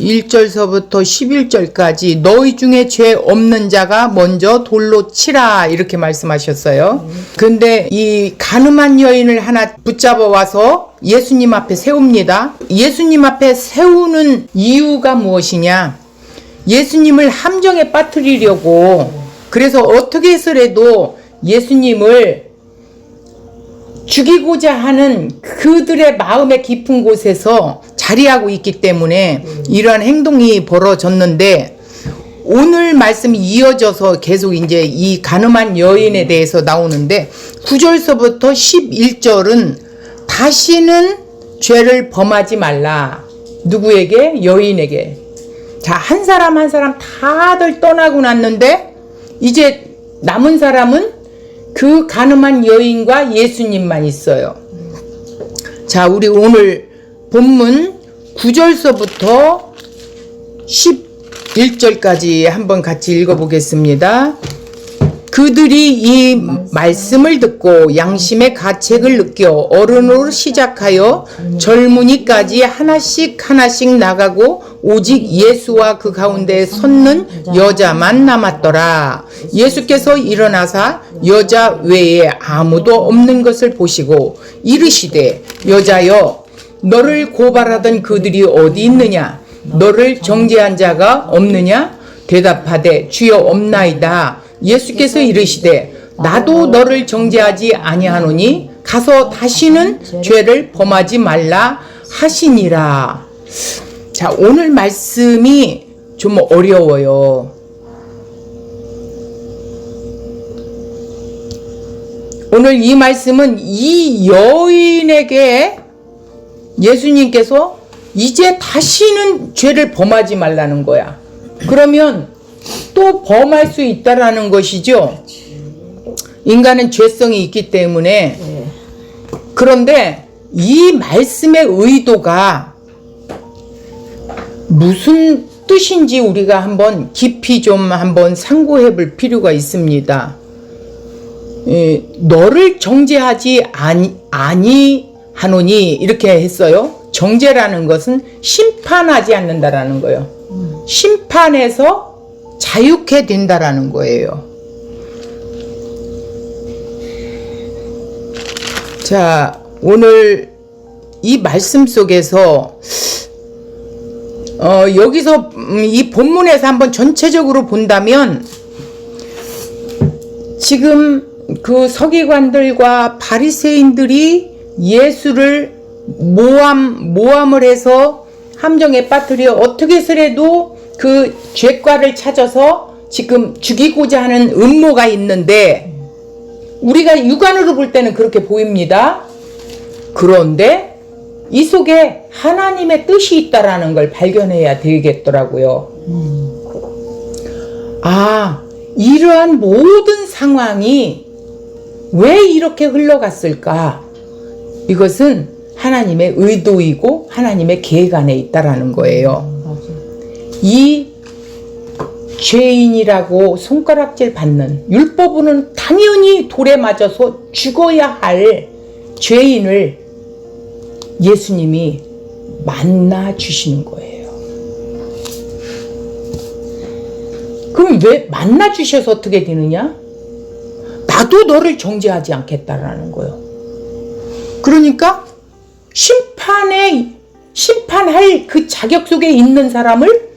1절서부터 11절까지 너희 중에 죄 없는 자가 먼저 돌로 치라 이렇게 말씀하셨어요. 근데 이 가늠한 여인을 하나 붙잡아 와서 예수님 앞에 세웁니다. 예수님 앞에 세우는 이유가 무엇이냐? 예수님을 함정에 빠뜨리려고, 그래서 어떻게 해서라도 예수님을 죽이고자 하는 그들의 마음의 깊은 곳에서 자리하고 있기 때문에 이러한 행동이 벌어졌는데, 오늘 말씀이 이어져서 계속 이제 이 가늠한 여인에 대해서 나오는데 9절서부터 11절은 다시는 죄를 범하지 말라. 누구에게? 여인에게. 자, 한 사람 한 사람 다들 떠나고 났는데 이제 남은 사람은 그 가늠한 여인과 예수님만 있어요. 자, 우리 오늘 본문 9절서부터 11절까지 한번 같이 읽어보겠습니다. 그들이 이 말씀을 듣고 양심의 가책을 느껴 어른으로 시작하여 젊은이까지 하나씩 나가고 오직 예수와 그 가운데 섰는 여자만 남았더라. 예수께서 일어나사 여자 외에 아무도 없는 것을 보시고 이르시되 여자여 너를 고발하던 그들이 어디 있느냐? 너를 정죄한 자가 없느냐? 대답하되 주여 없나이다. 예수께서 이르시되 나도 너를 정죄하지 아니하노니 가서 다시는 죄를 범하지 말라 하시니라. 자, 오늘 말씀이 좀 어려워요. 오늘 이 말씀은 이 여인에게 예수님께서 이제 다시는 죄를 범하지 말라는 거야. 그러면 또 범할 수 있다라는 것이죠. 인간은 죄성이 있기 때문에. 그런데 이 말씀의 의도가 무슨 뜻인지 우리가 한번 깊이 좀 한번 상고해 볼 필요가 있습니다. 너를 정죄하지 아니하노니 이렇게 했어요. 정죄라는 것은 심판하지 않는다라는 거예요. 심판에서 자유케 된다라는 거예요. 자, 오늘 이 말씀 속에서 여기서 이 본문에서 한번 전체적으로 본다면 지금 그 서기관들과 바리새인들이 예수를 모함을 해서 함정에 빠뜨려 어떻게 해서라도 그 죄과를 찾아서 지금 죽이고자 하는 음모가 있는데 우리가 육안으로 볼 때는 그렇게 보입니다. 그런데 이 속에 하나님의 뜻이 있다라는 걸 발견해야 되겠더라고요. 아, 이러한 모든 상황이 왜 이렇게 흘러갔을까? 이것은 하나님의 의도이고 하나님의 계획 안에 있다라는 거예요. 이 죄인이라고 손가락질 받는, 율법으로는 당연히 돌에 맞아서 죽어야 할 죄인을 예수님이 만나 주시는 거예요. 그럼 왜 만나 주셔서 어떻게 되느냐? 나도 너를 정죄하지 않겠다라는 거예요. 그러니까 심판할 그 자격 속에 있는 사람을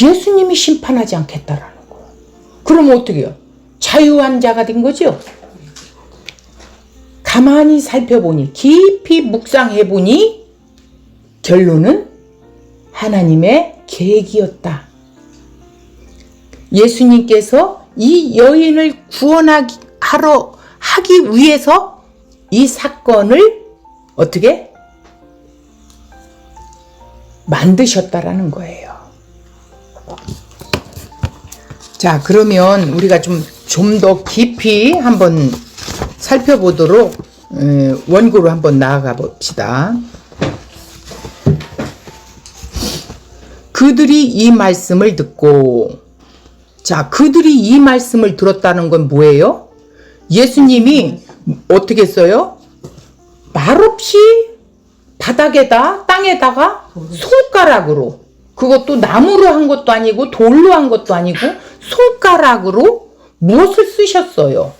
예수님이 심판하지 않겠다라는 거예요. 그럼 어떻게 해요? 자유한 자가 된 거죠? 가만히 살펴보니, 깊이 묵상해보니 결론은 하나님의 계획이었다. 예수님께서 이 여인을 구원하기 위해서 이 사건을 어떻게 만드셨다라는 거예요. 자, 그러면 우리가 좀 더 깊이 한번 살펴보도록 원고로 한번 나아가 봅시다. 그들이 이 말씀을 듣고, 자, 그들이 이 말씀을 들었다는 건 뭐예요? 예수님이 어떻게 했어요? 말없이 바닥에다 땅에다가 손가락으로, 그것도 나무로 한 것도 아니고 돌로 한 것도 아니고 손가락으로 무엇을 쓰셨어요.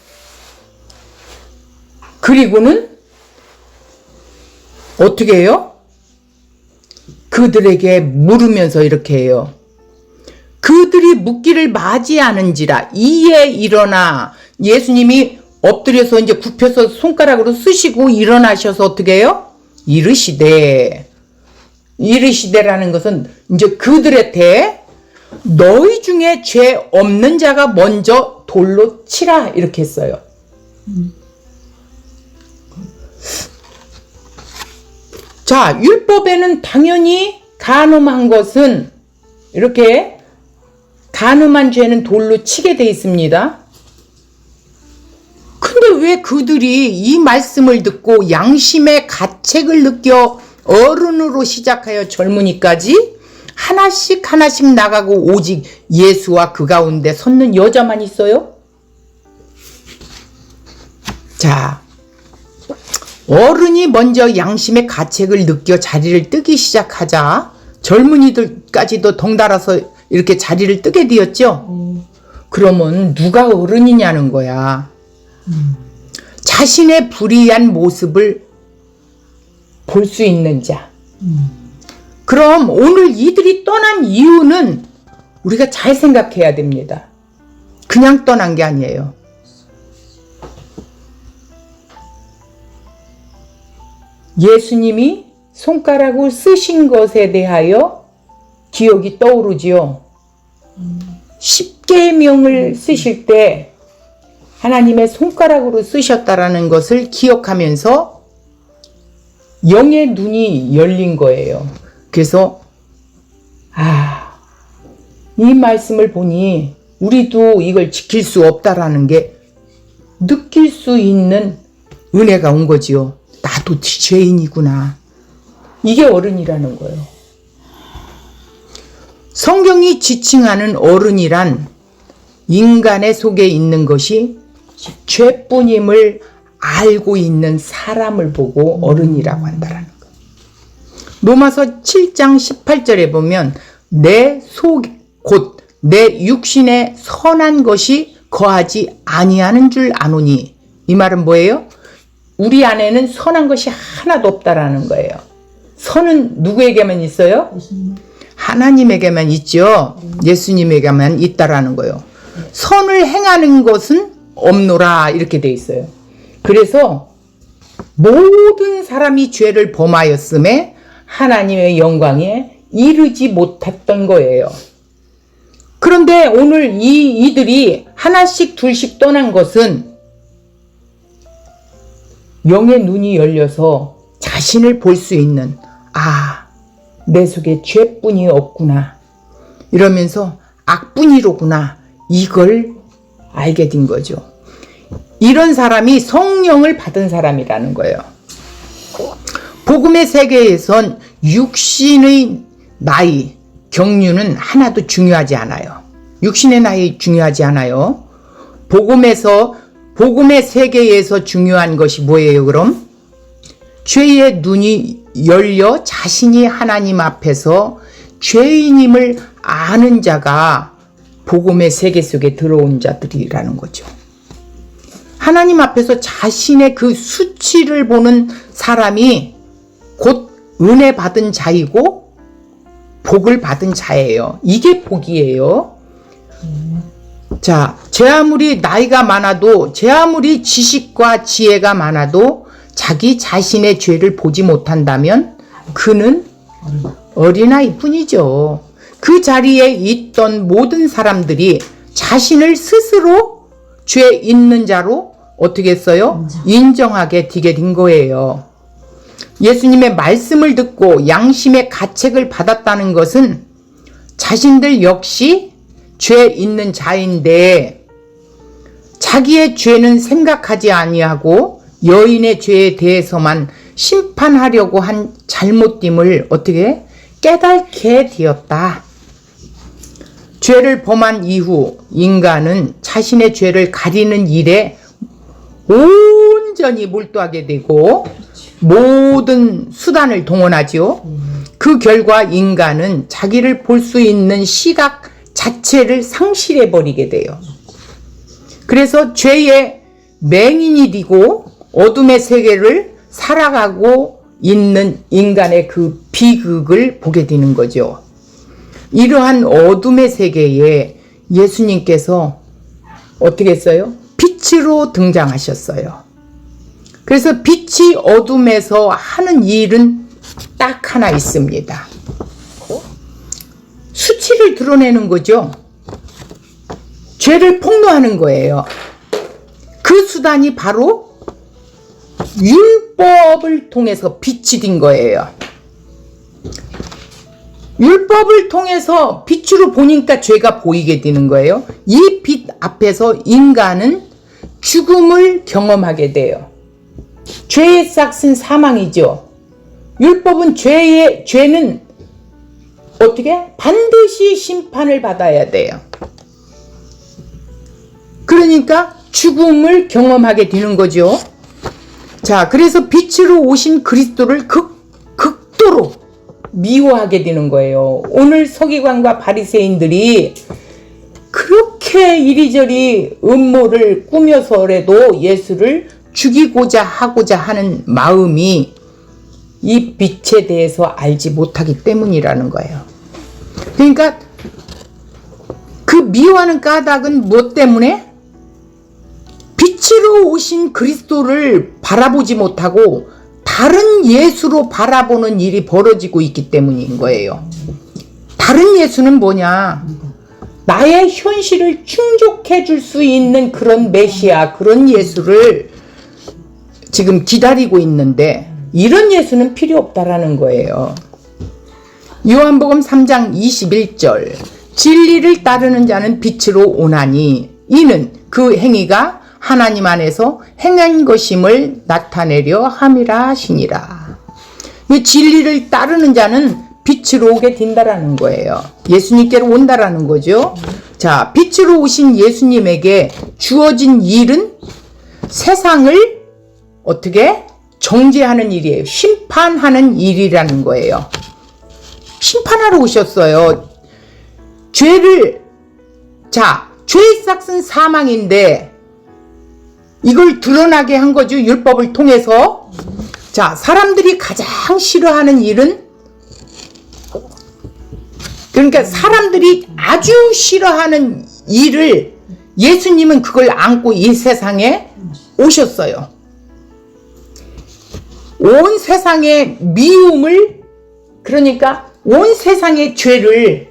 그리고는 어떻게 해요? 그들에게 물으면서 이렇게 해요. 그들이 묻기를 맞이하는지라 이에 일어나. 예수님이 엎드려서 이제 굽혀서 손가락으로 쓰시고 일어나셔서 어떻게 해요? 이르시되라는 것은 이제 그들한테 너희 중에 죄 없는 자가 먼저 돌로 치라 이렇게 했어요. 자, 율법에는 당연히 간음한 것은 이렇게 간음한 죄는 돌로 치게 돼 있습니다. 근데 왜 그들이 이 말씀을 듣고 양심의 가책을 느껴 어른으로 시작하여 젊은이까지 하나씩 하나씩 나가고 오직 예수와 그 가운데 섰는 여자만 있어요? 자, 어른이 먼저 양심의 가책을 느껴 자리를 뜨기 시작하자 젊은이들까지도 덩달아서 이렇게 자리를 뜨게 되었죠. 그러면 누가 어른이냐는 거야. 자신의 불의한 모습을 볼 수 있는 자. 그럼 오늘 이들이 떠난 이유는 우리가 잘 생각해야 됩니다. 그냥 떠난 게 아니에요. 예수님이 손가락을 쓰신 것에 대하여 기억이 떠오르지요. 십계명을 쓰실 때 하나님의 손가락으로 쓰셨다라는 것을 기억하면서 영의 눈이 열린 거예요. 그래서 이 말씀을 보니 우리도 이걸 지킬 수 없다라는 게 느낄 수 있는 은혜가 온 거지요. 나도 죄인이구나. 이게 어른이라는 거예요. 성경이 지칭하는 어른이란 인간의 속에 있는 것이 죄뿐임을 알고 있는 사람을 보고 어른이라고 한다라는 거예요. 로마서 7장 18절에 보면 내 속 곧 내 육신에 선한 것이 거하지 아니하는 줄 아노니. 이 말은 뭐예요? 우리 안에는 선한 것이 하나도 없다라는 거예요. 선은 누구에게만 있어요? 하나님에게만 있죠. 예수님에게만 있다라는 거예요. 선을 행하는 것은 없노라 이렇게 돼 있어요. 그래서 모든 사람이 죄를 범하였음에 하나님의 영광에 이르지 못했던 거예요. 그런데 오늘 이들이 하나씩 둘씩 떠난 것은 영의 눈이 열려서 자신을 볼 수 있는 내 속에 죄뿐이 없구나 이러면서 악뿐이로구나 이걸 알게 된 거죠. 이런 사람이 성령을 받은 사람이라는 거예요. 복음의 세계에선 육신의 나이, 경륜은 하나도 중요하지 않아요. 육신의 나이 중요하지 않아요. 복음의 세계에서 중요한 것이 뭐예요, 그럼? 죄의 눈이 열려 자신이 하나님 앞에서 죄인임을 아는 자가 복음의 세계 속에 들어온 자들이라는 거죠. 하나님 앞에서 자신의 그 수치를 보는 사람이 곧 은혜 받은 자이고 복을 받은 자예요. 이게 복이에요. 자, 제 아무리 나이가 많아도, 제 아무리 지식과 지혜가 많아도 자기 자신의 죄를 보지 못한다면 그는 어린아이 뿐이죠. 그 자리에 있던 모든 사람들이 자신을 스스로 죄 있는 자로 어떻게 했어요? 인정하게 되게 된 거예요. 예수님의 말씀을 듣고 양심의 가책을 받았다는 것은 자신들 역시 죄 있는 자인데 자기의 죄는 생각하지 아니하고 여인의 죄에 대해서만 심판하려고 한 잘못됨을 어떻게 깨닫게 되었다. 죄를 범한 이후 인간은 자신의 죄를 가리는 일에 온전히 몰두하게 되고 모든 수단을 동원하지요. 그 결과 인간은 자기를 볼 수 있는 시각 자체를 상실해 버리게 돼요. 그래서 죄의 맹인이 되고 어둠의 세계를 살아가고 있는 인간의 그 비극을 보게 되는 거죠. 이러한 어둠의 세계에 예수님께서 어떻게 했어요? 빛으로 등장하셨어요. 그래서 빛이 어둠에서 하는 일은 딱 하나 있습니다. 수치를 드러내는 거죠. 죄를 폭로하는 거예요. 그 수단이 바로 율법을 통해서 빛이 된 거예요. 율법을 통해서 빛으로 보니까 죄가 보이게 되는 거예요. 이 빛 앞에서 인간은 죽음을 경험하게 돼요. 죄의 삭은 사망이죠. 율법은 죄는 어떻게? 반드시 심판을 받아야 돼요. 그러니까 죽음을 경험하게 되는 거죠. 자, 그래서 빛으로 오신 그리스도를 극도로 미워하게 되는 거예요. 오늘 서기관과 바리새인들이 그렇게 이리저리 음모를 꾸며서라도 예수를 죽이고자 하고자 하는 마음이 이 빛에 대해서 알지 못하기 때문이라는 거예요. 그러니까 그 미워하는 까닭은 무엇 때문에? 빛으로 오신 그리스도를 바라보지 못하고 다른 예수로 바라보는 일이 벌어지고 있기 때문인 거예요. 다른 예수는 뭐냐? 나의 현실을 충족해 줄 수 있는 그런 메시아, 그런 예수를 지금 기다리고 있는데 이런 예수는 필요 없다라는 거예요. 요한복음 3장 21절 진리를 따르는 자는 빛으로 오나니 이는 그 행위가 하나님 안에서 행한 것임을 나타내려 함이라 하시니라. 이 진리를 따르는 자는 빛으로 오게 된다라는 거예요. 예수님께로 온다라는 거죠. 자, 빛으로 오신 예수님에게 주어진 일은 세상을 어떻게? 정죄하는 일이에요. 심판하는 일이라는 거예요. 심판하러 오셨어요. 죄의 삭은 사망인데 이걸 드러나게 한 거죠. 율법을 통해서. 자, 사람들이 가장 싫어하는 일은 그러니까 사람들이 아주 싫어하는 일을 예수님은 그걸 안고 이 세상에 오셨어요. 온 세상의 미움을 그러니까 온 세상의 죄를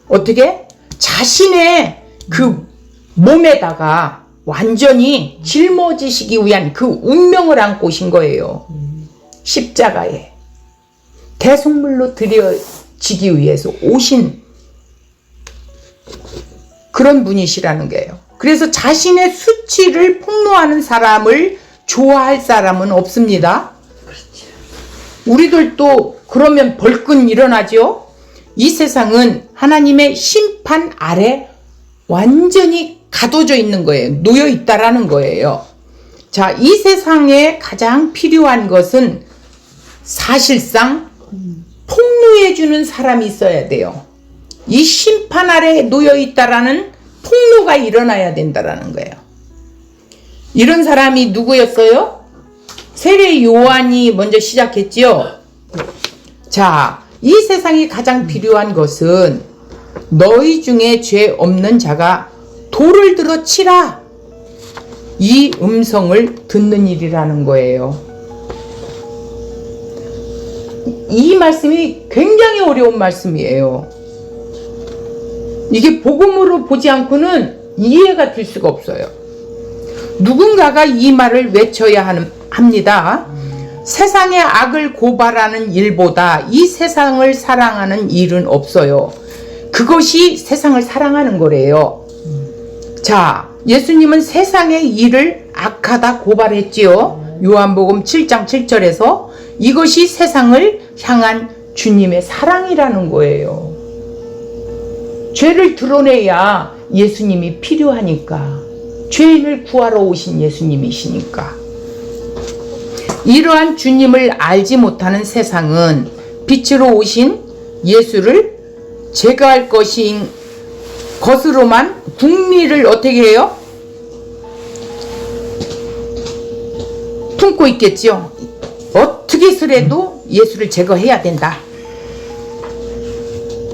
어떻게? 자신의 그 몸에다가 완전히 짊어지시기 위한 그 운명을 안고 오신 거예요. 십자가에 대속물로 드려지기 위해서 오신 그런 분이시라는 거예요. 그래서 자신의 수치를 폭로하는 사람을 좋아할 사람은 없습니다. 우리들도 그러면 벌끈 일어나죠. 이 세상은 하나님의 심판 아래 완전히 가둬져 있는 거예요. 놓여 있다라는 거예요. 자, 이 세상에 가장 필요한 것은 사실상 폭로해주는 사람이 있어야 돼요. 이 심판 아래 놓여 있다라는 폭로가 일어나야 된다라는 거예요. 이런 사람이 누구였어요? 세례 요한이 먼저 시작했지요. 자, 이 세상에 가장 필요한 것은 너희 중에 죄 없는 자가 돌을 들어 치라. 이 음성을 듣는 일이라는 거예요. 이 말씀이 굉장히 어려운 말씀이에요. 이게 복음으로 보지 않고는 이해가 될 수가 없어요. 누군가가 이 말을 외쳐야 합니다. 세상의 악을 고발하는 일보다 이 세상을 사랑하는 일은 없어요. 그것이 세상을 사랑하는 거래요. 자, 예수님은 세상의 일을 악하다 고발했지요. 요한복음 7장 7절에서 이것이 세상을 향한 주님의 사랑이라는 거예요. 죄를 드러내야 예수님이 필요하니까. 죄인을 구하러 오신 예수님이시니까. 이러한 주님을 알지 못하는 세상은 빛으로 오신 예수를 제거할 것으로만 궁리를 어떻게 해요? 품고 있겠죠. 어떻게 해서라도 예수를 제거해야 된다.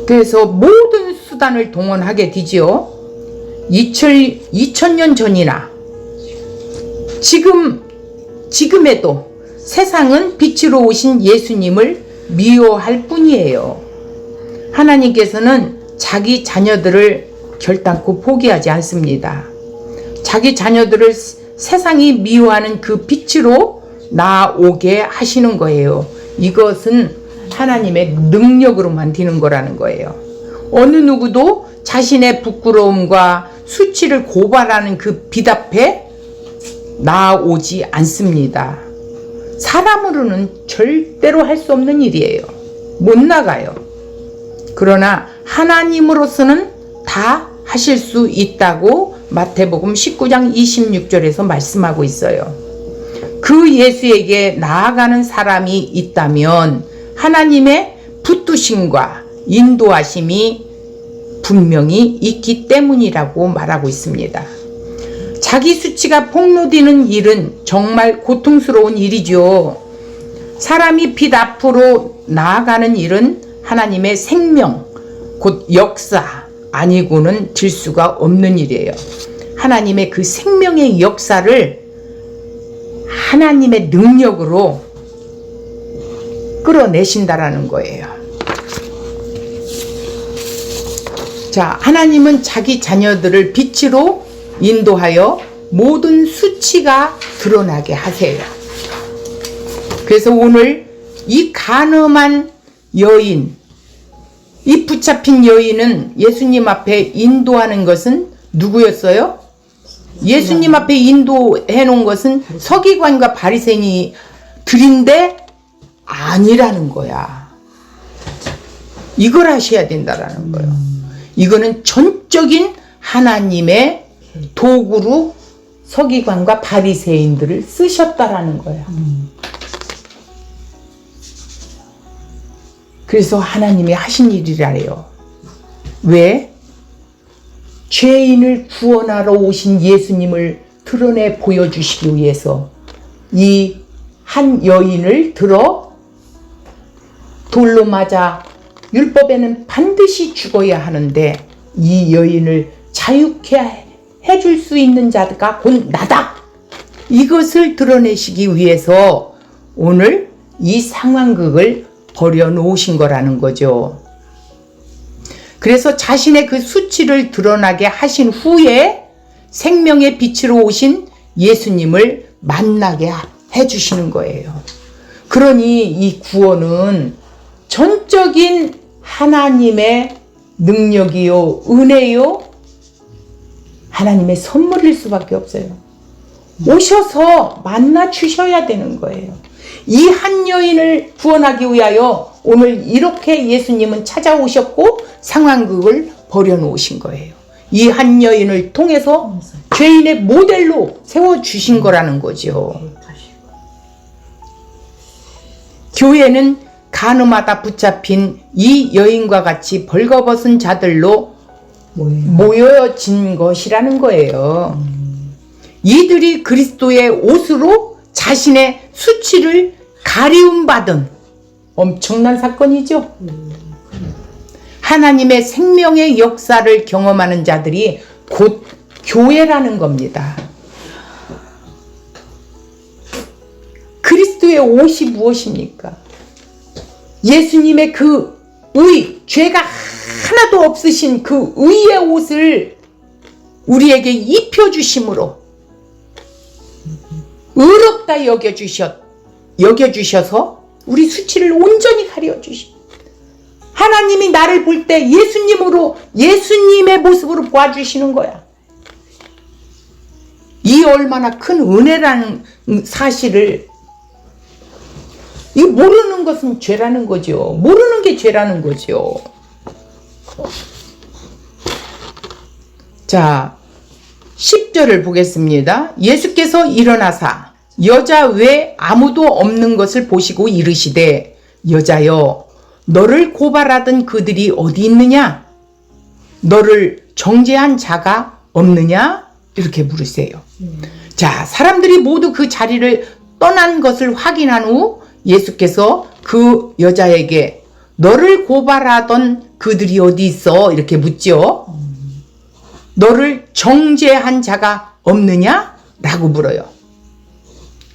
그래서 모든 수단을 동원하게 되지요. 2000년 전이나 지금에도 세상은 빛으로 오신 예수님을 미워할 뿐이에요. 하나님께서는 자기 자녀들을 결단코 포기하지 않습니다. 자기 자녀들을 세상이 미워하는 그 빛으로 나오게 하시는 거예요. 이것은 하나님의 능력으로만 되는 거라는 거예요. 어느 누구도 자신의 부끄러움과 수치를 고발하는 그 빛 앞에 나오지 않습니다. 사람으로는 절대로 할 수 없는 일이에요. 못 나가요. 그러나 하나님으로서는 다 하실 수 있다고 마태복음 19장 26절에서 말씀하고 있어요. 그 예수에게 나아가는 사람이 있다면 하나님의 붙드심과 인도하심이 분명히 있기 때문이라고 말하고 있습니다. 자기 수치가 폭로되는 일은 정말 고통스러운 일이죠. 사람이 빛 앞으로 나아가는 일은 하나님의 생명, 곧 역사 아니고는 될 수가 없는 일이에요. 하나님의 그 생명의 역사를 하나님의 능력으로 끌어내신다라는 거예요. 자, 하나님은 자기 자녀들을 빛으로 인도하여 모든 수치가 드러나게 하세요. 그래서 오늘 이 간음한 여인, 이 붙잡힌 여인은 예수님 앞에 인도하는 것은 누구였어요? 예수님 앞에 인도해 놓은 것은 서기관과 바리새인들인데 아니라는 거야. 이걸 하셔야 된다라는 거예요. 이거는 전적인 하나님의 도구로 서기관과 바리새인들을 쓰셨다라는 거야. 그래서 하나님이 하신 일이라래요. 왜? 죄인을 구원하러 오신 예수님을 드러내 보여주시기 위해서 이 한 여인을 들어 돌로 맞아 율법에는 반드시 죽어야 하는데 이 여인을 자유케 해줄 수 있는 자가 곧 나다. 이것을 드러내시기 위해서 오늘 이 상황극을 벌여놓으신 거라는 거죠. 그래서 자신의 그 수치를 드러나게 하신 후에 생명의 빛으로 오신 예수님을 만나게 해주시는 거예요. 그러니 이 구원은 전적인 하나님의 능력이요, 은혜요, 하나님의 선물일 수밖에 없어요. 오셔서 만나 주셔야 되는 거예요. 이 한 여인을 구원하기 위하여 오늘 이렇게 예수님은 찾아오셨고 상황극을 벌여놓으신 거예요. 이 한 여인을 통해서 죄인의 모델로 세워주신 거라는 거죠. 교회는 간음하다 붙잡힌 이 여인과 같이 벌거벗은 자들로 모여진 것이라는 거예요. 이들이 그리스도의 옷으로 자신의 수치를 가리움받은 엄청난 사건이죠. 하나님의 생명의 역사를 경험하는 자들이 곧 교회라는 겁니다. 그리스도의 옷이 무엇입니까? 예수님의 그 의, 죄가 하나도 없으신 그 의의 옷을 우리에게 입혀주심으로 의롭다 여겨주셔서 우리 수치를 온전히 가려주시. 하나님이 나를 볼 때 예수님으로, 예수님의 모습으로 보아주시는 거야. 이 얼마나 큰 은혜라는 사실을, 이 모르는 것은 죄라는 거죠. 모르는 게 죄라는 거죠. 자, 10절을 보겠습니다. 예수께서 일어나사 여자 외 아무도 없는 것을 보시고 이르시되 여자여 너를 고발하던 그들이 어디 있느냐? 너를 정죄한 자가 없느냐? 이렇게 물으세요. 자, 사람들이 모두 그 자리를 떠난 것을 확인한 후 예수께서 그 여자에게 너를 고발하던 그들이 어디 있어? 이렇게 묻죠. 너를 정죄한 자가 없느냐? 라고 물어요.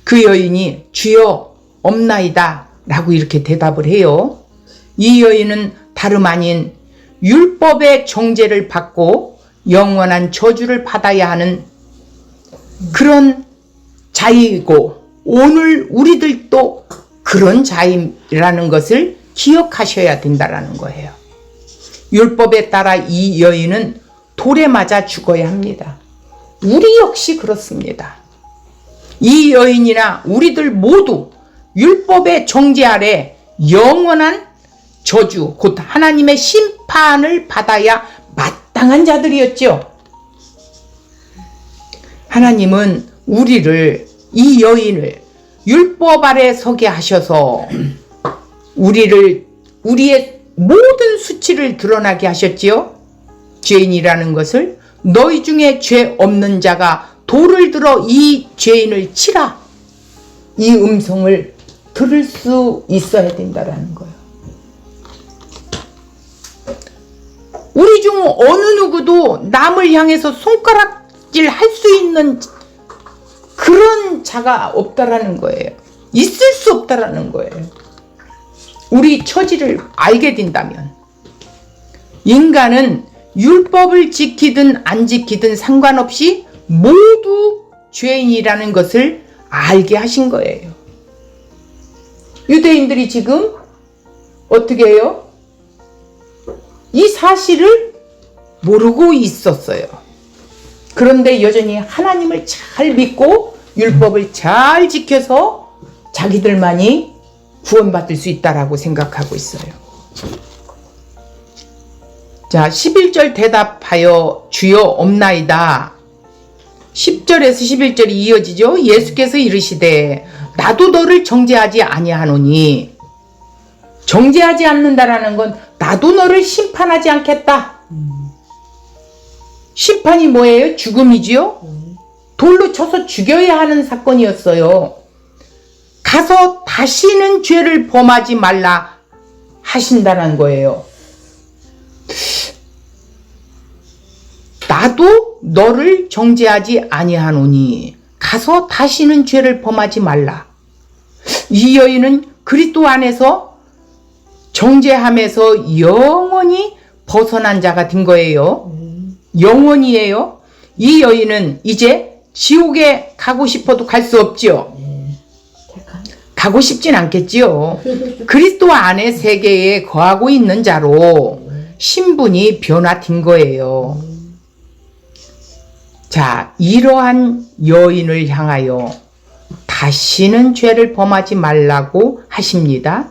그 여인이 주여 없나이다 라고 이렇게 대답을 해요. 이 여인은 다름 아닌 율법의 정죄를 받고 영원한 저주를 받아야 하는 그런 자이고 오늘 우리들도 그런 자이라는 것을 기억하셔야 된다라는 거예요. 율법에 따라 이 여인은 돌에 맞아 죽어야 합니다. 우리 역시 그렇습니다. 이 여인이나 우리들 모두 율법의 정죄 아래 영원한 저주, 곧 하나님의 심판을 받아야 마땅한 자들이었죠. 하나님은 우리를, 이 여인을 율법 아래 서게 하셔서 우리의 모든 수치를 드러나게 하셨지요. 죄인이라는 것을 너희 중에 죄 없는 자가 돌을 들어 이 죄인을 치라. 이 음성을 들을 수 있어야 된다라는 거예요. 우리 중 어느 누구도 남을 향해서 손가락질 할 수 있는 그런 자가 없다라는 거예요. 있을 수 없다라는 거예요. 우리 처지를 알게 된다면. 인간은 율법을 지키든 안 지키든 상관없이 모두 죄인이라는 것을 알게 하신 거예요. 유대인들이 지금 어떻게 해요? 이 사실을 모르고 있었어요. 그런데 여전히 하나님을 잘 믿고 율법을 잘 지켜서 자기들만이 구원받을 수 있다라고 생각하고 있어요. 자, 11절 대답하여 주여 없나이다. 10절에서 11절이 이어지죠. 예수께서 이르시되 나도 너를 정죄하지 아니하노니. 정죄하지 않는다라는 건 나도 너를 심판하지 않겠다. 심판이 뭐예요? 죽음이지요. 돌로 쳐서 죽여야 하는 사건이었어요. 가서 다시는 죄를 범하지 말라 하신다는 거예요. 나도 너를 정죄하지 아니하노니 가서 다시는 죄를 범하지 말라. 이 여인은 그리스도 안에서 정죄함에서 영원히 벗어난 자가 된 거예요. 영원이에요. 이 여인은 이제 지옥에 가고 싶어도 갈 수 없지요. 가고 싶진 않겠지요. 그리스도 안에 세계에 거하고 있는 자로 신분이 변화된 거예요. 자, 이러한 여인을 향하여 다시는 죄를 범하지 말라고 하십니다.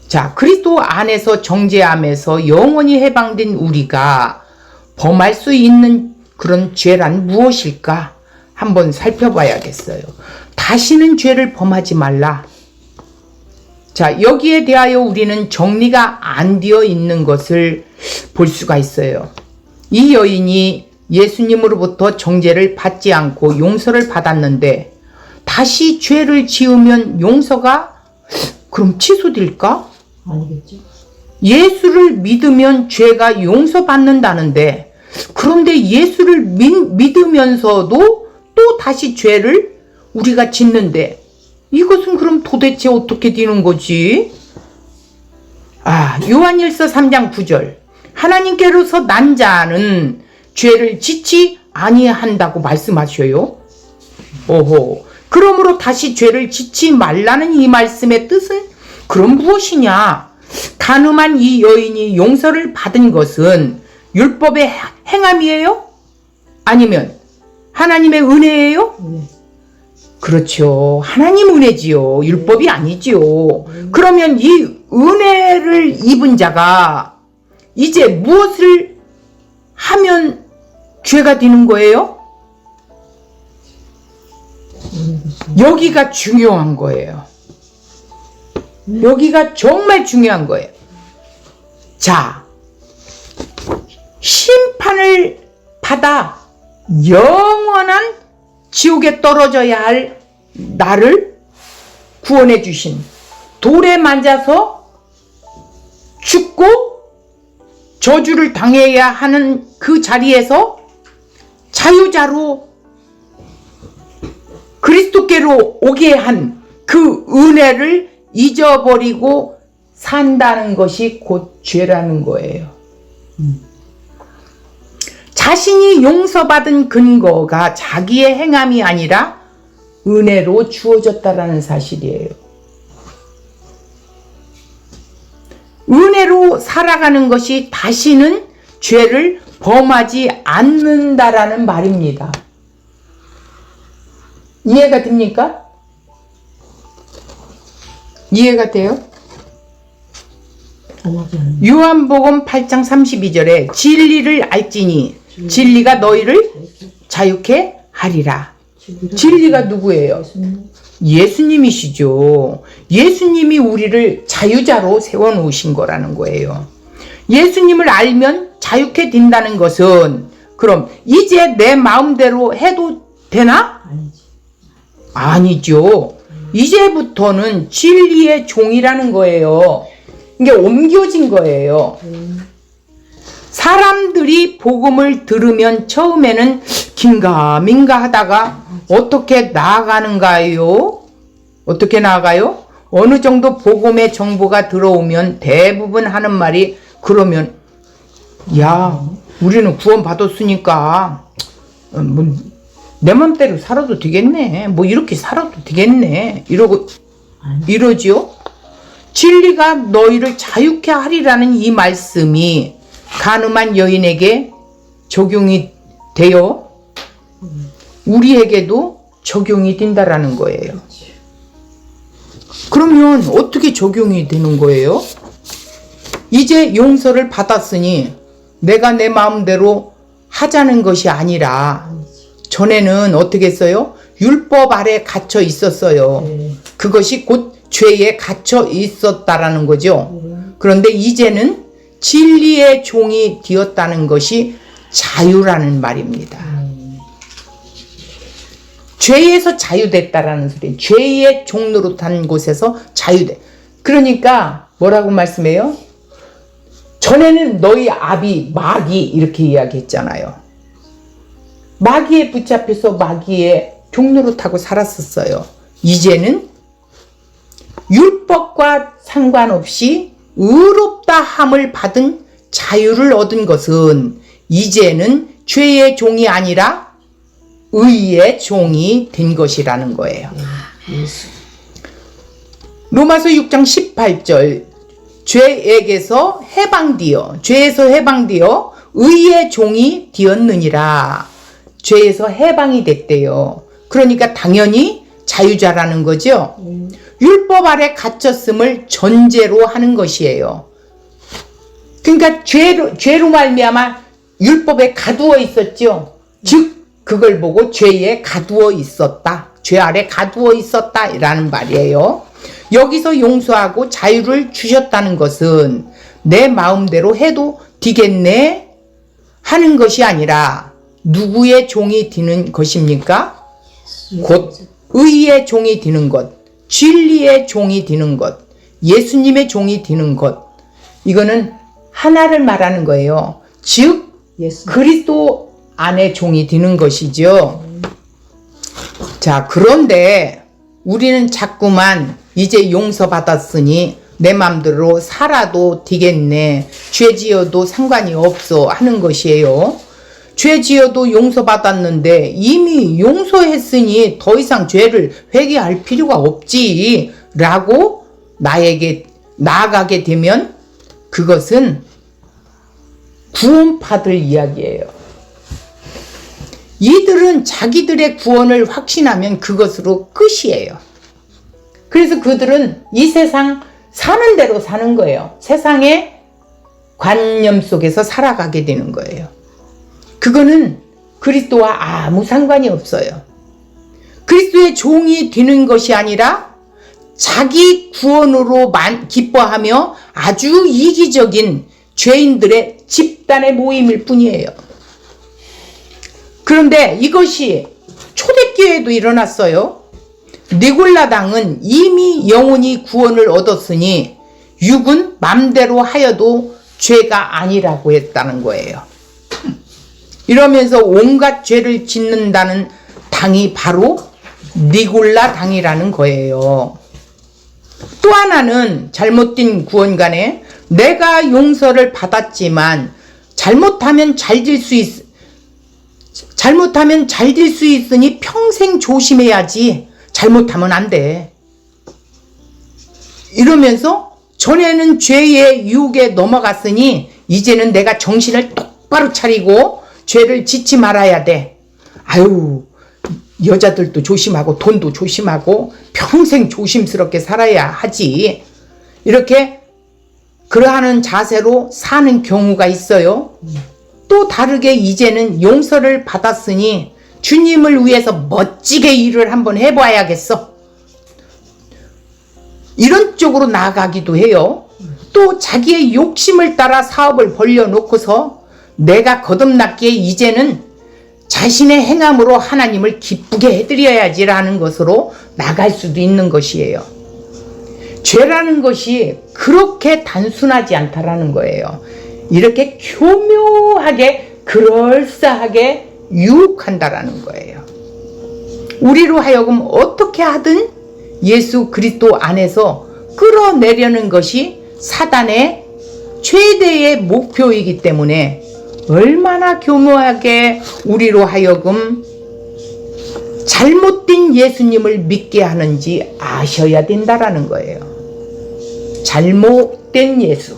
자, 그리스도 안에서 정죄함에서 영원히 해방된 우리가 범할 수 있는 그런 죄란 무엇일까? 한번 살펴봐야겠어요. 다시는 죄를 범하지 말라. 자, 여기에 대하여 우리는 정리가 안 되어 있는 것을 볼 수가 있어요. 이 여인이 예수님으로부터 정죄를 받지 않고 용서를 받았는데 다시 죄를 지으면 용서가 그럼 취소될까? 아니겠죠. 예수를 믿으면 죄가 용서받는다는데 그런데 예수를 믿으면서도 또 다시 죄를 우리가 짓는데 이것은 그럼 도대체 어떻게 되는 거지? 요한일서 3장 9절 하나님께로서 난 자는 죄를 짓지 아니한다고 말씀하셔요. 오호. 그러므로 다시 죄를 짓지 말라는 이 말씀의 뜻은 그럼 무엇이냐? 간음한 이 여인이 용서를 받은 것은 율법의 행함이에요? 아니면 하나님의 은혜예요? 네. 그렇죠. 하나님 은혜지요. 율법이 아니지요. 그러면 이 은혜를 입은 자가 이제 무엇을 하면 죄가 되는 거예요? 여기가 중요한 거예요. 여기가 정말 중요한 거예요. 자, 심판을 받아 영원한 지옥에 떨어져야 할 나를 구원해 주신, 돌에 만져서 죽고 저주를 당해야 하는 그 자리에서 자유자로 그리스도께로 오게 한 그 은혜를 잊어버리고 산다는 것이 곧 죄라는 거예요. 자신이 용서받은 근거가 자기의 행함이 아니라 은혜로 주어졌다라는 사실이에요. 은혜로 살아가는 것이 다시는 죄를 범하지 않는다라는 말입니다. 이해가 됩니까? 이해가 돼요? 요한복음 8장 32절에 진리를 알지니 진리가 너희를 자유케 하리라. 진리가 누구예요? 예수님이시죠. 예수님이 우리를 자유자로 세워놓으신 거라는 거예요. 예수님을 알면 자유케 된다는 것은, 그럼 이제 내 마음대로 해도 되나? 아니죠. 이제부터는 진리의 종이라는 거예요. 이게 옮겨진 거예요. 사람들이 복음을 들으면 처음에는 긴가민가 하다가 어떻게 나아가는가요? 어떻게 나아가요? 어느 정도 복음의 정보가 들어오면 대부분 하는 말이, 그러면 야, 우리는 구원 받았으니까 내 맘대로 살아도 되겠네, 뭐 이렇게 살아도 되겠네, 이러지요. 진리가 너희를 자유케 하리라는 이 말씀이 간음한 여인에게 적용이 되어 우리에게도 적용이 된다라는 거예요. 그러면 어떻게 적용이 되는 거예요? 이제 용서를 받았으니 내가 내 마음대로 하자는 것이 아니라, 전에는 어떻게 했어요? 율법 아래 갇혀 있었어요. 그것이 곧 죄에 갇혀 있었다라는 거죠. 그런데 이제는 진리의 종이 되었다는 것이 자유라는 말입니다. 죄에서 자유됐다라는 소리. 죄의 종 노릇한 곳에서 자유돼. 그러니까 뭐라고 말씀해요? 전에는 너희 아비 마귀 이렇게 이야기했잖아요. 마귀에 붙잡혀서 마귀의 종 노릇하고 살았었어요. 이제는 율법과 상관없이 의롭다 함을 받은 자유를 얻은 것은 이제는 죄의 종이 아니라 의의 종이 된 것이라는 거예요. 로마서 6장 18절, 죄에게서 죄에서 해방되어 의의 종이 되었느니라. 죄에서 해방이 됐대요. 그러니까 당연히 자유자라는 거죠. 율법 아래 갇혔음을 전제로 하는 것이에요. 그러니까 죄로 말미암아 율법에 가두어 있었죠. 즉 그걸 보고 죄에 가두어 있었다, 죄 아래 가두어 있었다 라는 말이에요. 여기서 용서하고 자유를 주셨다는 것은 내 마음대로 해도 되겠네 하는 것이 아니라 누구의 종이 되는 것입니까? 곧 의의 종이 되는 것, 진리의 종이 되는 것, 예수님의 종이 되는 것. 이거는 하나를 말하는 거예요. 즉 그리스도 안에 종이 되는 것이죠. 자, 그런데 우리는 자꾸만 이제 용서받았으니 내 맘대로 살아도 되겠네, 죄 지어도 상관이 없어 하는 것이에요. 죄 지어도 용서받았는데 이미 용서했으니 더 이상 죄를 회개할 필요가 없지 라고 나에게 나아가게 되면 그것은 구원받을 이야기예요. 이들은 자기들의 구원을 확신하면 그것으로 끝이에요. 그래서 그들은 이 세상 사는 대로 사는 거예요. 세상의 관념 속에서 살아가게 되는 거예요. 그거는 그리스도와 아무 상관이 없어요. 그리스도의 종이 되는 것이 아니라 자기 구원으로 기뻐하며 아주 이기적인 죄인들의 집단의 모임일 뿐이에요. 그런데 이것이 초대교회에도 일어났어요. 니골라당은 이미 영혼이 구원을 얻었으니 육은 맘대로 하여도 죄가 아니라고 했다는 거예요. 이러면서 온갖 죄를 짓는다는 당이 바로 니골라 당이라는 거예요. 또 하나는 잘못된 구원관에 내가 용서를 받았지만 잘못하면 잘 될 수 있으니 평생 조심해야지. 잘못하면 안 돼. 이러면서 전에는 죄의 유혹에 넘어갔으니 이제는 내가 정신을 똑바로 차리고 죄를 짓지 말아야 돼. 아유, 여자들도 조심하고 돈도 조심하고 평생 조심스럽게 살아야 하지. 이렇게 그러하는 자세로 사는 경우가 있어요. 또 다르게 이제는 용서를 받았으니 주님을 위해서 멋지게 일을 한번 해봐야겠어. 이런 쪽으로 나아가기도 해요. 또 자기의 욕심을 따라 사업을 벌려놓고서 내가 거듭났기에 이제는 자신의 행함으로 하나님을 기쁘게 해드려야지라는 것으로 나갈 수도 있는 것이에요. 죄라는 것이 그렇게 단순하지 않다라는 거예요. 이렇게 교묘하게 그럴싸하게 유혹한다라는 거예요. 우리로 하여금 어떻게 하든 예수 그리스도 안에서 끌어내려는 것이 사단의 최대의 목표이기 때문에 얼마나 교묘하게 우리로 하여금 잘못된 예수님을 믿게 하는지 아셔야 된다라는 거예요. 잘못된 예수.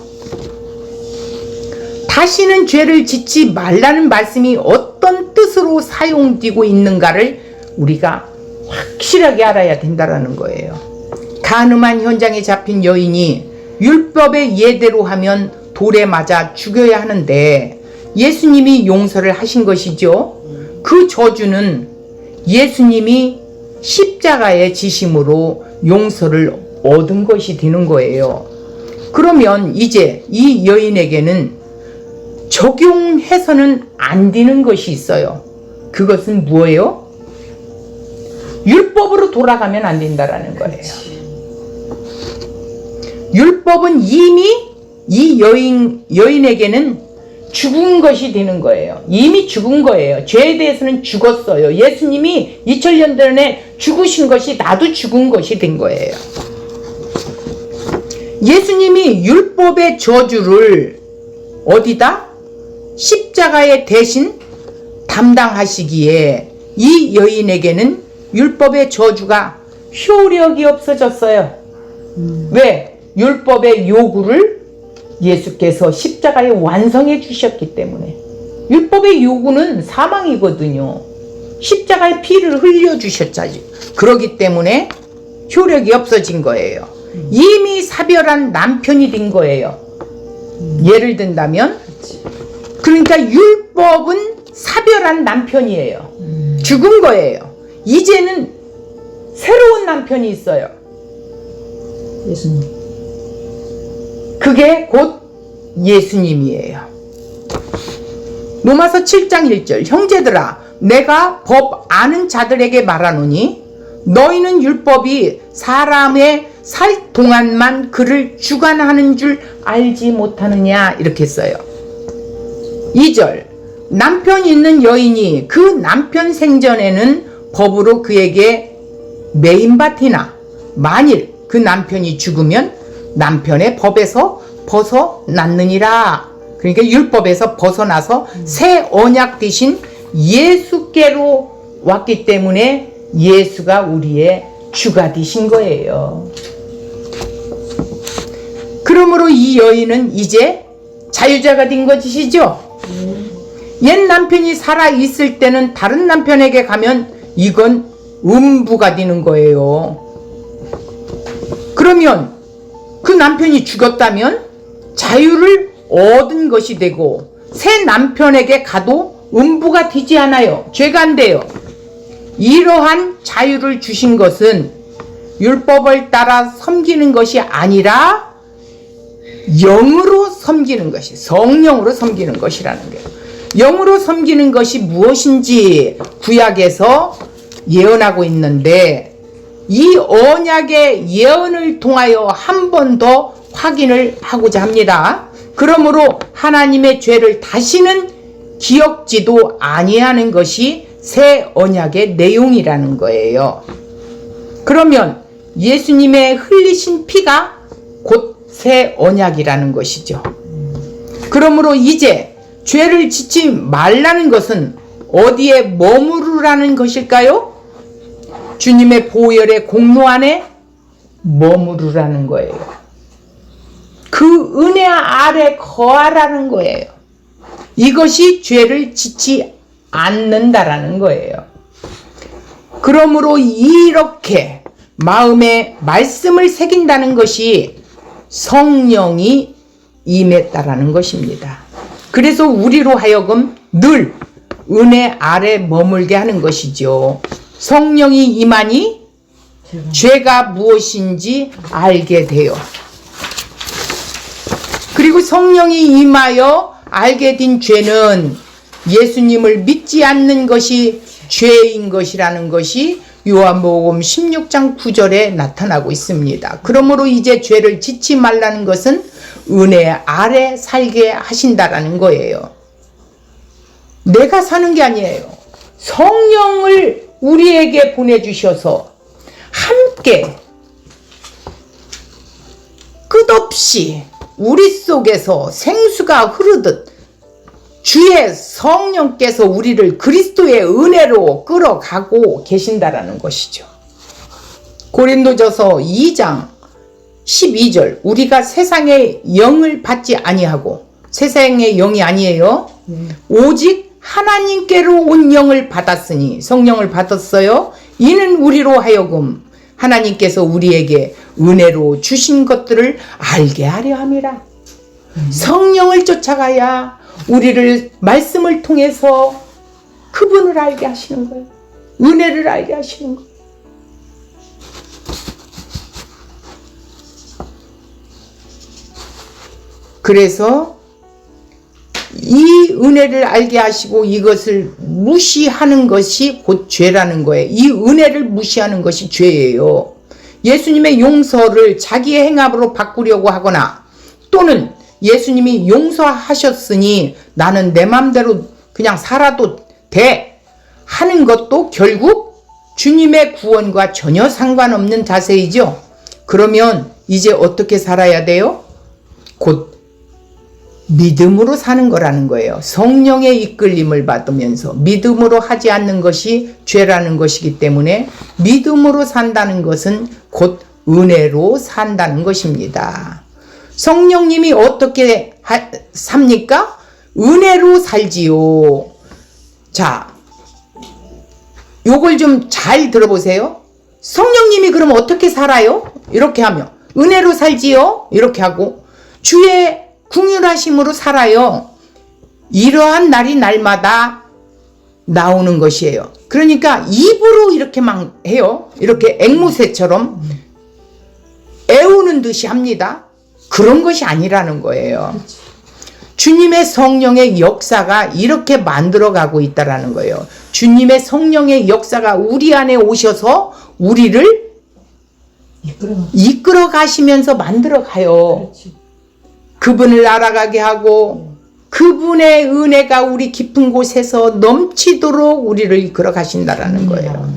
다시는 죄를 짓지 말라는 말씀이 어떤 뜻으로 사용되고 있는가를 우리가 확실하게 알아야 된다라는 거예요. 간음한 현장에 잡힌 여인이 율법의 예대로 하면 돌에 맞아 죽여야 하는데 예수님이 용서를 하신 것이죠. 그 저주는 예수님이 십자가의 지심으로 용서를 얻은 것이 되는 거예요. 그러면 이제 이 여인에게는 적용해서는 안 되는 것이 있어요. 그것은 뭐예요? 율법으로 돌아가면 안 된다라는 거예요. 율법은 이미 이 여인에게는 죽은 것이 되는 거예요. 이미 죽은 거예요. 죄에 대해서는 죽었어요. 예수님이 2000년 전에 죽으신 것이 나도 죽은 것이 된 거예요. 예수님이 율법의 저주를 어디다? 십자가에 대신 담당하시기에 이 여인에게는 율법의 저주가 효력이 없어졌어요. 왜? 율법의 요구를 예수께서 십자가에 완성해 주셨기 때문에. 율법의 요구는 사망이거든요. 십자가에 피를 흘려 주셨잖아요. 그러기 때문에 효력이 없어진 거예요. 이미 사별한 남편이 된 거예요. 예를 든다면 그러니까 율법은 사별한 남편이에요. 죽은 거예요. 이제는 새로운 남편이 있어요. 예수님. 그게 곧 예수님이에요. 로마서 7장 1절 형제들아 내가 법 아는 자들에게 말하노니 너희는 율법이 사람의 살 동안만 그를 주관하는 줄 알지 못하느냐 이렇게 써요. 2절 남편이 있는 여인이 그 남편 생전에는 법으로 그에게 매인밭이나 만일 그 남편이 죽으면 남편의 법에서 벗어났느니라. 그러니까 율법에서 벗어나서 새 언약 대신 예수께로 왔기 때문에 예수가 우리의 주가 되신 거예요. 그러므로 이 여인은 이제 자유자가 된 것이죠. 옛 남편이 살아있을 때는 다른 남편에게 가면 이건 음부가 되는 거예요. 그러면 그 남편이 죽었다면 자유를 얻은 것이 되고 새 남편에게 가도 음부가 되지 않아요. 죄가 안 돼요. 이러한 자유를 주신 것은 율법을 따라 섬기는 것이 아니라 영으로 섬기는 것이, 성령으로 섬기는 것이라는 거예요. 영으로 섬기는 것이 무엇인지 구약에서 예언하고 있는데, 이 언약의 예언을 통하여 한 번 더 확인을 하고자 합니다. 그러므로 하나님의 죄를 다시는 기억지도 아니하는 것이 새 언약의 내용이라는 거예요. 그러면 예수님의 흘리신 피가 곧 새 언약이라는 것이죠. 그러므로 이제 죄를 짓지 말라는 것은 어디에 머무르라는 것일까요? 주님의 보혈의 공로 안에 머무르라는 거예요. 그 은혜 아래 거하라는 거예요. 이것이 죄를 짓지 않는다라는 거예요. 그러므로 이렇게 마음에 말씀을 새긴다는 것이 성령이 임했다라는 것입니다. 그래서 우리로 하여금 늘 은혜 아래 머물게 하는 것이죠. 성령이 임하니 죄가 무엇인지 알게 돼요. 그리고 성령이 임하여 알게 된 죄는 예수님을 믿지 않는 것이 죄인 것이라는 것이 요한복음 16장 9절에 나타나고 있습니다. 그러므로 이제 죄를 짓지 말라는 것은 은혜 아래 살게 하신다라는 거예요. 내가 사는 게 아니에요. 성령을 우리에게 보내주셔서 함께 끝없이 우리 속에서 생수가 흐르듯 주의 성령께서 우리를 그리스도의 은혜로 끌어가고 계신다라는 것이죠. 고린도전서 2장 12절, 우리가 세상의 영을 받지 아니하고, 세상의 영이 아니에요. 오직 하나님께로 온 영을 받았으니, 성령을 받았어요. 이는 우리로 하여금 하나님께서 우리에게 은혜로 주신 것들을 알게 하려 함이라. 성령을 쫓아가야 우리를 말씀을 통해서 그분을 알게 하시는 거예요. 은혜를 알게 하시는 거예요. 그래서 이 은혜를 알게 하시고 이것을 무시하는 것이 곧 죄라는 거예요. 이 은혜를 무시하는 것이 죄예요. 예수님의 용서를 자기의 행함으로 바꾸려고 하거나, 또는 예수님이 용서하셨으니 나는 내 맘대로 그냥 살아도 돼 하는 것도 결국 주님의 구원과 전혀 상관없는 자세이죠. 그러면 이제 어떻게 살아야 돼요? 곧 믿음으로 사는 거라는 거예요. 성령의 이끌림을 받으면서 믿음으로 하지 않는 것이 죄라는 것이기 때문에 믿음으로 산다는 것은 곧 은혜로 산다는 것입니다. 성령님이 어떻게 삽니까? 은혜로 살지요. 자, 요걸 좀 잘 들어보세요. 성령님이 그럼 어떻게 살아요? 이렇게 하면 은혜로 살지요. 이렇게 하고 주의 긍휼하심으로 살아요. 이러한 날이 날마다 나오는 것이에요. 그러니까 입으로 이렇게 막 해요. 이렇게 앵무새처럼 애우는 듯이 합니다. 그런 것이 아니라는 거예요. 주님의 성령의 역사가 이렇게 만들어가고 있다라는 거예요. 주님의 성령의 역사가 우리 안에 오셔서 우리를 이끌어 가시면서 만들어 가요. 그분을 알아가게 하고 그분의 은혜가 우리 깊은 곳에서 넘치도록 우리를 이끌어 가신다라는 거예요.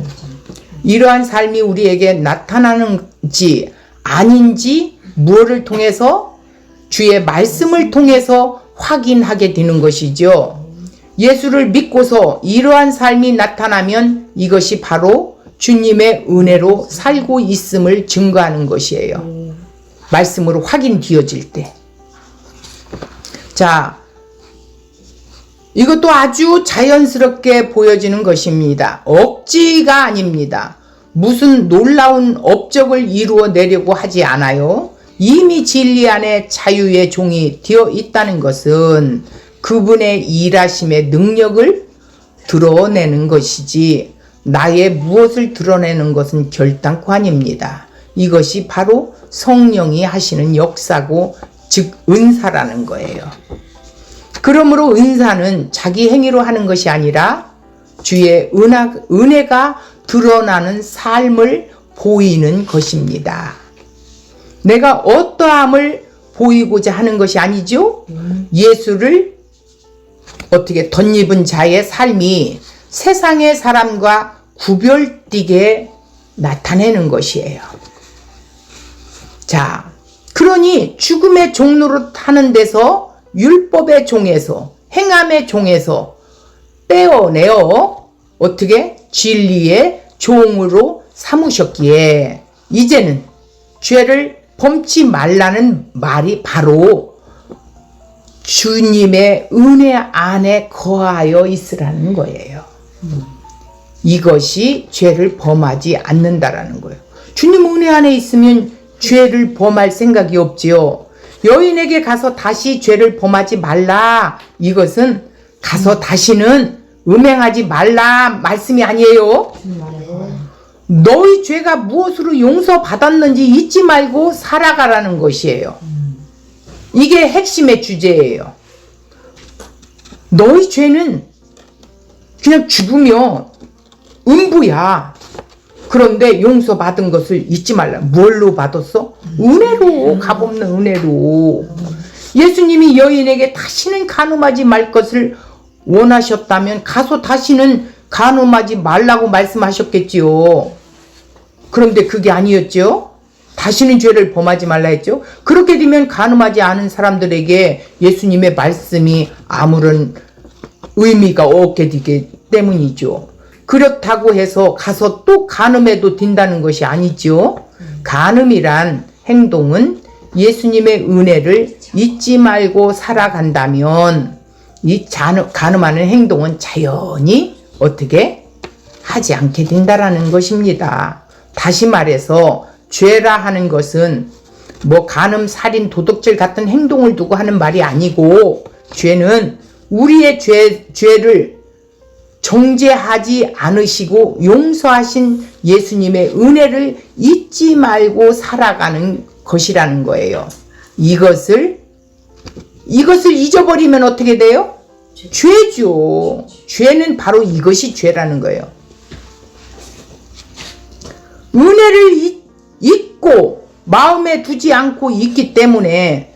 이러한 삶이 우리에게 나타나는지 아닌지 무엇을 통해서? 주의 말씀을 통해서 확인하게 되는 것이죠. 예수를 믿고서 이러한 삶이 나타나면 이것이 바로 주님의 은혜로 살고 있음을 증거하는 것이에요. 말씀으로 확인되어질 때. 자, 이것도 아주 자연스럽게 보여지는 것입니다. 억지가 아닙니다. 무슨 놀라운 업적을 이루어내려고 하지 않아요. 이미 진리 안에 자유의 종이 되어 있다는 것은 그분의 일하심의 능력을 드러내는 것이지 나의 무엇을 드러내는 것은 결단코 아닙니다. 이것이 바로 성령이 하시는 역사고 즉 은사라는 거예요. 그러므로 은사는 자기 행위로 하는 것이 아니라 주의 은혜가 드러나는 삶을 보이는 것입니다. 내가 어떠함을 보이고자 하는 것이 아니죠. 예수를 어떻게 덧입은 자의 삶이 세상의 사람과 구별되게 나타내는 것이에요. 자, 그러니 죽음의 종로로 타는 데서 율법의 종에서 행함의 종에서 떼어내어 어떻게 진리의 종으로 삼으셨기에 이제는 죄를 범치 말라는 말이 바로 주님의 은혜 안에 거하여 있으라는 거예요. 이것이 죄를 범하지 않는다라는 거예요. 주님 은혜 안에 있으면 죄를 범할 생각이 없지요. 여인에게 가서 다시 죄를 범하지 말라. 이것은 가서 다시는 음행하지 말라 말씀이 아니에요. 너희 죄가 무엇으로 용서받았는지 잊지 말고 살아가라는 것이에요. 이게 핵심의 주제예요. 너희 죄는 그냥 죽으면 음부야. 그런데 용서받은 것을 잊지 말라. 뭘로 받았어? 은혜로, 값없는 은혜로. 예수님이 여인에게 다시는 간음하지 말 것을 원하셨다면 가서 다시는 간음하지 말라고 말씀하셨겠지요. 그런데 그게 아니었죠. 다시는 죄를 범하지 말라 했죠. 그렇게 되면 간음하지 않은 사람들에게 예수님의 말씀이 아무런 의미가 없게 되기 때문이죠. 그렇다고 해서 가서 또 간음해도 된다는 것이 아니죠. 간음이란 행동은 예수님의 은혜를 잊지 말고 살아간다면 이 간음하는 행동은 자연히 어떻게 하지 않게 된다라는 것입니다. 다시 말해서 죄라 하는 것은 뭐 간음, 살인, 도둑질 같은 행동을 두고 하는 말이 아니고 죄는 우리의 죄를 정죄하지 않으시고 용서하신 예수님의 은혜를 잊지 말고 살아가는 것이라는 거예요. 이것을 잊어버리면 어떻게 돼요? 죄죠. 죄는 바로 이것이 죄라는 거예요. 은혜를 잊고 마음에 두지 않고 있기 때문에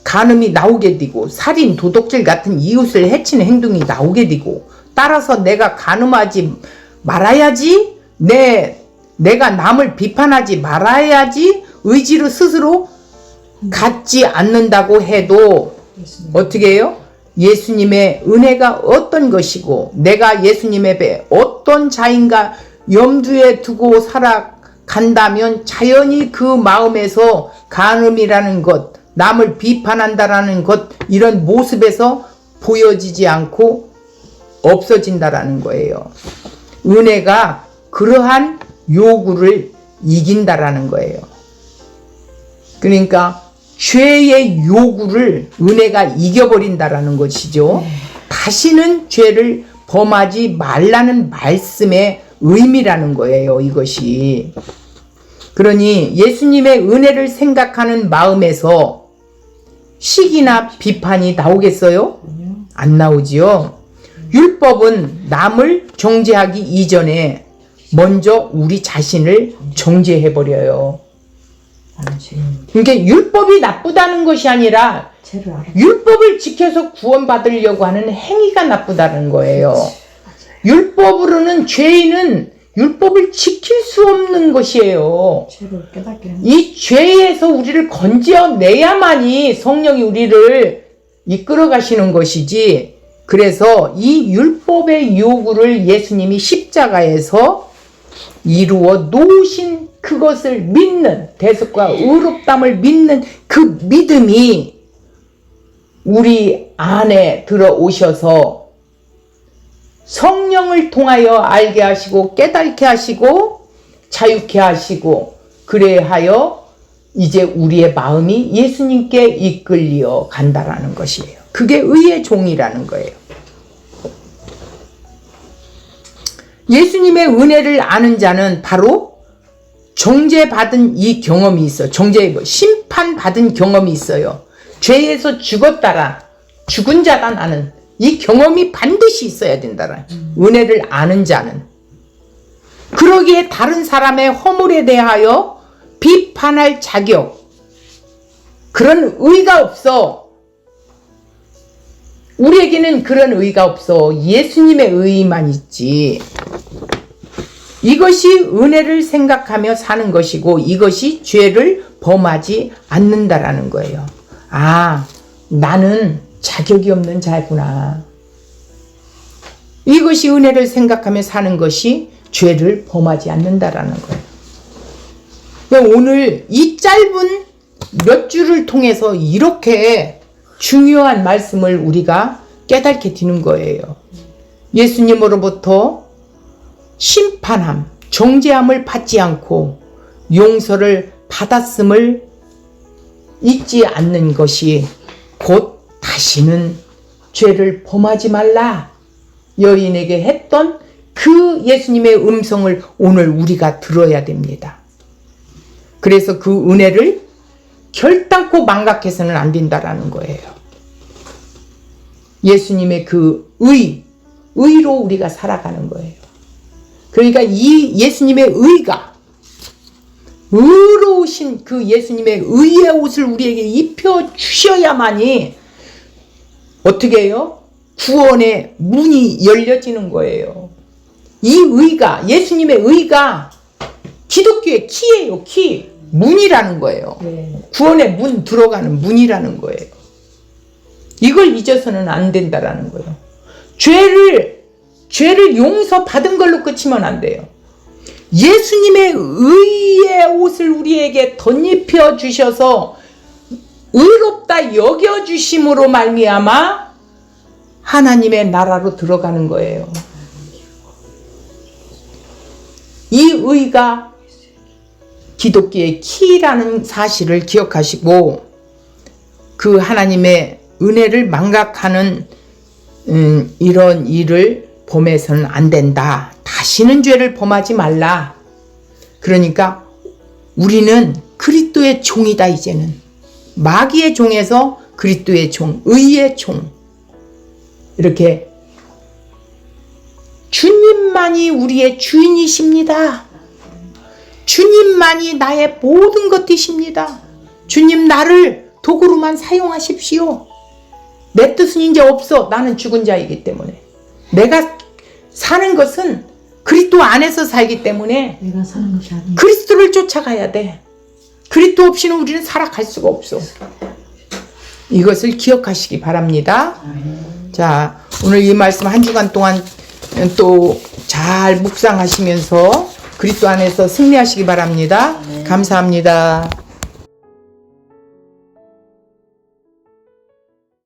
간음이 나오게 되고 살인, 도둑질 같은 이웃을 해치는 행동이 나오게 되고 따라서 내가 간음하지 말아야지, 내가 남을 비판하지 말아야지 의지로 스스로 갖지 않는다고 해도 어떻게 해요? 예수님의 은혜가 어떤 것이고 내가 예수님의 배 어떤 자인가 염두에 두고 살아간다면 자연히 그 마음에서 간음이라는 것, 남을 비판한다라는 것, 이런 모습에서 보여지지 않고 없어진다라는 거예요. 은혜가 그러한 요구를 이긴다라는 거예요. 그러니까 죄의 요구를 은혜가 이겨버린다라는 것이죠. 다시는 죄를 범하지 말라는 말씀의 의미라는 거예요. 이것이. 그러니 예수님의 은혜를 생각하는 마음에서 시기나 비판이 나오겠어요? 안 나오지요. 율법은 남을 정죄하기 이전에 먼저 우리 자신을 정죄해버려요. 그러니까 율법이 나쁘다는 것이 아니라 율법을 지켜서 구원받으려고 하는 행위가 나쁘다는 거예요. 율법으로는 죄인은 율법을 지킬 수 없는 것이에요. 이 죄에서 우리를 건져내야만이 성령이 우리를 이끌어 가시는 것이지. 그래서 이 율법의 요구를 예수님이 십자가에서 이루어 놓으신 그것을 믿는, 대속과 의롭담을 믿는 그 믿음이 우리 안에 들어오셔서 성령을 통하여 알게 하시고 깨닫게 하시고 자유케 하시고 그래하여 이제 우리의 마음이 예수님께 이끌려 간다라는 것이에요. 그게 의의 종이라는 거예요. 예수님의 은혜를 아는 자는 바로 정죄받은 이 경험이 있어요. 심판받은 경험이 있어요. 죄에서 죽은 자다 나는. 이 경험이 반드시 있어야 된다. 은혜를 아는 자는. 그러기에 다른 사람의 허물에 대하여 비판할 자격, 그런 의가 없어. 우리에게는 그런 의가 없어. 예수님의 의만 있지. 이것이 은혜를 생각하며 사는 것이고, 이것이 죄를 범하지 않는다라는 거예요. 아, 나는 자격이 없는 자구나. 이것이 은혜를 생각하며 사는 것이 죄를 범하지 않는다라는 거예요. 오늘 이 짧은 몇 줄을 통해서 이렇게 중요한 말씀을 우리가 깨닫게 되는 거예요. 예수님으로부터 심판함, 정죄함을 받지 않고 용서를 받았음을 잊지 않는 것이 곧 다시는 죄를 범하지 말라 여인에게 했던 그 예수님의 음성을 오늘 우리가 들어야 됩니다. 그래서 그 은혜를 결단코 망각해서는 안 된다라는 거예요. 예수님의 그 의로 우리가 살아가는 거예요. 그러니까 이 예수님의 의가, 의로우신 그 예수님의 의의 옷을 우리에게 입혀 주셔야만이 어떻게 해요? 구원의 문이 열려지는 거예요. 이 의가, 예수님의 의가 기독교의 키예요. 키. 문이라는 거예요. 구원의 문, 들어가는 문이라는 거예요. 이걸 잊어서는 안 된다라는 거예요. 죄를 용서받은 걸로 끝이면 안 돼요. 예수님의 의의 옷을 우리에게 덧입혀 주셔서 의롭다 여겨주심으로 말미암아 하나님의 나라로 들어가는 거예요. 이 의가 기독교의 키라는 사실을 기억하시고, 그 하나님의 은혜를 망각하는 이런 일을 범해서는 안 된다. 다시는 죄를 범하지 말라. 그러니까 우리는 그리스도의 종이다. 이제는 마귀의 종에서 그리스도의 종, 의의 종. 이렇게 주님만이 우리의 주인이십니다. 주님만이 나의 모든 것이십니다. 주님, 나를 도구로만 사용하십시오. 내 뜻은 이제 없어. 나는 죽은 자이기 때문에. 내가 사는 것은 그리스도 안에서 살기 때문에 내가 사는 것이 아니야. 그리스도를 쫓아가야 돼. 그리스도 없이는 우리는 살아갈 수가 없어. 이것을 기억하시기 바랍니다. 자, 오늘 이 말씀 한 주간 동안 또 잘 묵상하시면서 그리스도 안에서 승리하시기 바랍니다. 감사합니다.